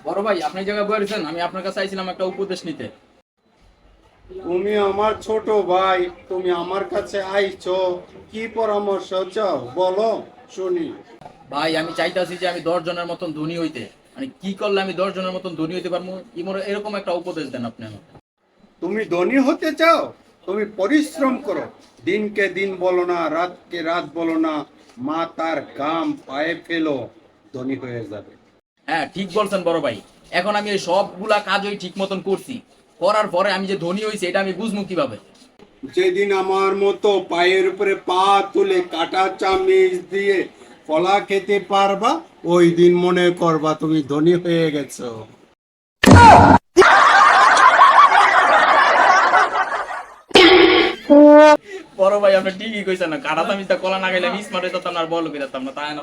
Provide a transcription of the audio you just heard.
বড় ভাই, আপনি এই জায়গায় বসেছেন, আমি আপনার কাছে আইছিলাম একটা উপদেশ নিতে। তুমি আমার ছোট ভাই, তুমি আমার কাছে আইছো, কি পরামর্শ চাও বলো শুনি। ভাই, আমি চাইতাছি যে আমি 10 জনের মতন ধনী হইতে, মানে কি করলে আমি 10 জনের মতন ধনী হইতে পারবো, এরকম একটা উপদেশ দেন আপনি আমাকে। তুমি ধনী হতে চাও, তুমি পরিশ্রম করো, দিনকে দিন বলো না, রাতকে রাত বলো না, মা তার গাম পায়ে ফেলো, ধনী হয়ে যাবে। হ্যাঁ, ঠিক বলছেন বড় ভাই। এখন আমি এই সবগুলা কাজই ঠিক মতন করছি, করার পরে আমি যে ধনী হইছি এটা আমি বুঝবো কিভাবে? যেদিন আমার মতো পায়ের উপরে পা তুলে কাটা চামচ দিয়ে কলা খেতে পারবা, ওই দিন মনে করবা তুমি ধনী হয়ে গেছো। বড় ভাই, আপনি ঠিকই কইছেন না, কাটা চামিচটা কলা না খাইলে আমি স্মার্ট হইতাম না আর বড় লোক হইতাম না, তাই না?